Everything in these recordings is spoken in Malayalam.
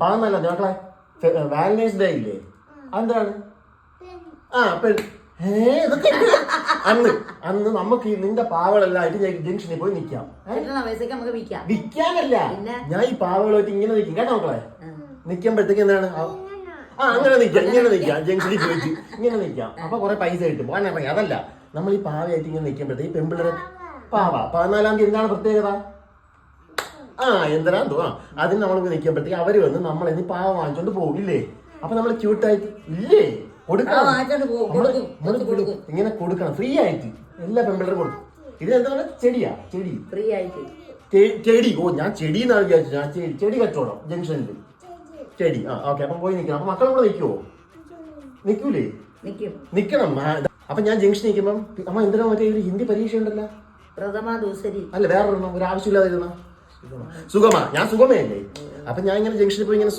പാന്നല്ല മക്കളെ വാലന്റൈൻസ് ഡേ ഇല്ലേ അതെന്താണ്? ഇതൊക്കെ അന്ന് നമുക്ക് നിന്റെ പാവകളെല്ലാം ആയിട്ട് ഞാൻ ജംഗ്ഷനിൽ പോയി നിക്കാം. വിൽക്കാനല്ല, ഞാൻ ഈ പാവകളായിട്ട് ഇങ്ങനെ നിൽക്കും കേട്ടോ മക്കളെ. നിക്കുമ്പോഴത്തേക്ക് എന്താണ് അങ്ങനെ നിക്കാം, ഇങ്ങനെ നിക്കാം, ജംഗ്ഷനിൽ പോയിട്ട് ഇങ്ങനെ നിക്കാം. അപ്പൊ കുറെ പൈസ കിട്ടും. ഇറങ്ങി അതല്ല, നമ്മൾ ഈ പാവയായിട്ട് ഇങ്ങനെ നിക്കുമ്പോഴത്തേക്ക് പെമ്പിള്ളേരെ പാവ 14-ാം തീയതി എന്താണ് പ്രത്യേകത? എന്തിനാ അതിന് നമ്മൾ നിൽക്കുമ്പോഴത്തേക്ക് അവര് വന്ന് നമ്മളിന്ന് പാവ വാങ്ങിച്ചോണ്ട് പോകില്ലേ? അപ്പൊ നമ്മൾ ക്യൂട്ടായിട്ട് ഇല്ലേ ഇങ്ങനെ കൊടുക്കണം ഫ്രീ ആയിട്ട് എല്ലാ പെമ്പിള്ളേരും കൊടുക്കും. ഇത് എന്താണ്? ചെടിയാ, ചെടി ഫ്രീ ആയിട്ട്. ചെടി ഞാൻ ചെടി എന്നാണ് വിചാരിച്ചു. ഞാൻ ചെടി കച്ചവടം ജംഗ്ഷനിൽ ചെടി. ഓക്കെ, അപ്പൊ പോയി നിൽക്കണം. അപ്പൊ മക്കളും കൂടെ നിൽക്കുവോ? നിൽക്കൂലേ? നിക്കണം. അപ്പൊ ഞാൻ ജംഗ്ഷൻ നിൽക്കുമ്പോ അമ്മ എന്തിനാ മറ്റേ ഒരു ഹിന്ദി പരീക്ഷ ഉണ്ടല്ലോ, അല്ല വേറൊരെണ്ണം ഒരു ആവശ്യമില്ലാതിരുന്ന സുഗമ. ഞാൻ സുഗമയല്ലേ? അപ്പൊ ഞാൻ ഇങ്ങനെ ജംഗ്ഷനിൽ പോയി ഇങ്ങനെ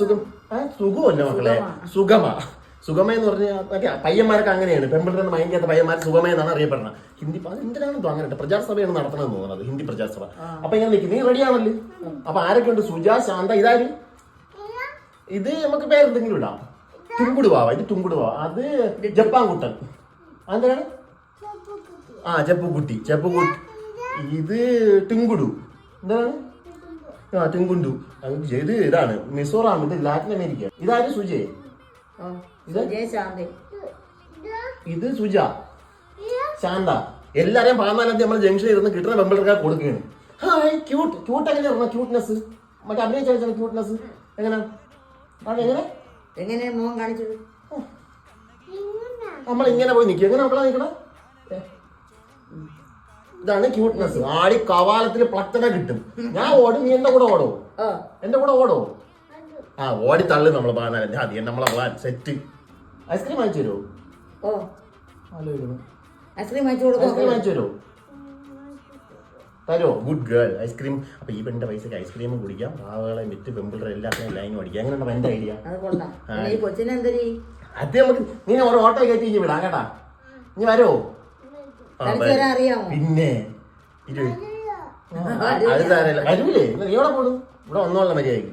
സുഖമല്ല മക്കളെ, സുഗമ എന്ന് പറഞ്ഞാൽ മറ്റേ പയ്യന്മാരൊക്കെ അങ്ങനെയാണ്. പെമ്പിള്ളേന്ന് മൈൻഡ് ചെയ്യാത്ത പയ്യന്മാർ സുഗമ എന്നാണ് അറിയപ്പെടുന്നത്. ഹിന്ദി എന്തിനാണെന്നോ അങ്ങനെ പ്രജാസഭയാണ് നടത്തണമെന്ന് തോന്നുന്നത്, ഹിന്ദി പ്രജാസഭ. അപ്പൊ ഞാൻ നിൽക്കും, നീ റെഡി ആണല്ലേ? അപ്പൊ ആരൊക്കെ ഉണ്ട്? സുജ, ശാന്ത, ഇതാരും. ഇത് നമുക്ക് പേരെന്തെങ്കിലും ഇടാം. തുങ്കുടുവാവ, ഇത് തുങ്കുടുവാവ. അത് ജപ്പാൻകുട്ടൻ. എന്താണ്? ചെപ്പുകുട്ടി. ഇത് ടിങ്കുടു. എന്താണ്? ടിങ്കുണ്ടു. ഇത് ഇതാണ് മിസോറാം, ഇത് ലാറ്റിൻ അമേരിക്ക. ഇതാരും? സുജയ്. ഇത് സുജ, ശാന്ത. എല്ലാരെയും 14-ാം തീയതി നമ്മൾ ജംഗ്ഷനിൽ ഇരുന്ന് കിട്ടുന്ന പെമ്പിള്ളേർക്ക് കൊടുക്കുകയാണ്. ക്യൂട്ട് എങ്ങനെ പറഞ്ഞ ക്യൂട്ട്നെസ്, മറ്റേ അഭിനയിച്ച ക്യൂട്ട്നെസ് എങ്ങനെ മോൻ കാണിച്ചത്? നമ്മൾ ഇങ്ങനെ പോയി നിൽക്കും. എങ്ങനെ മക്കളെ നിൽക്കണം? ഇതാണ് ക്യൂട്ട്നെസ്. ആടി കവാലത്തിൽ പ്ലക്തന കിട്ടും. ഞാൻ ഓടും, നീ എന്റെ കൂടെ ഓടോ? എന്റെ കൂടെ ഓടോ? ഓടി തള്ളു നമ്മള് 14-ാം തീയതി നമ്മളെ സെറ്റ്. ഐസ്ക്രീം വാങ്ങിച്ചു തരുമോ? ഐസ്ക്രീം വാങ്ങിച്ചു തരുമോ? തരുമോ? Good girl. ഐസ്ക്രീം. അപ്പൊ ഈ പെണ്ണിന്റെ പൈസക്ക് ഐസ്ക്രീമും കുടിക്കാം, പാവകളെ വിറ്റ് പെമ്പിള്ളേരെ എല്ലാത്തിനും ലൈനും അടിക്കാം. എങ്ങനെയാണ് എന്റെ ഐഡിയ? അത് നമുക്ക് നീ ഒരു ഓട്ടോ കയറ്റി വിടാം കേട്ടാ. ഇനി വരോ? പിന്നെ അത് വരൂലേ? നീ എവിടെ പോടും? ഇവിടെ വന്നോളാം മര്യാദക്ക്.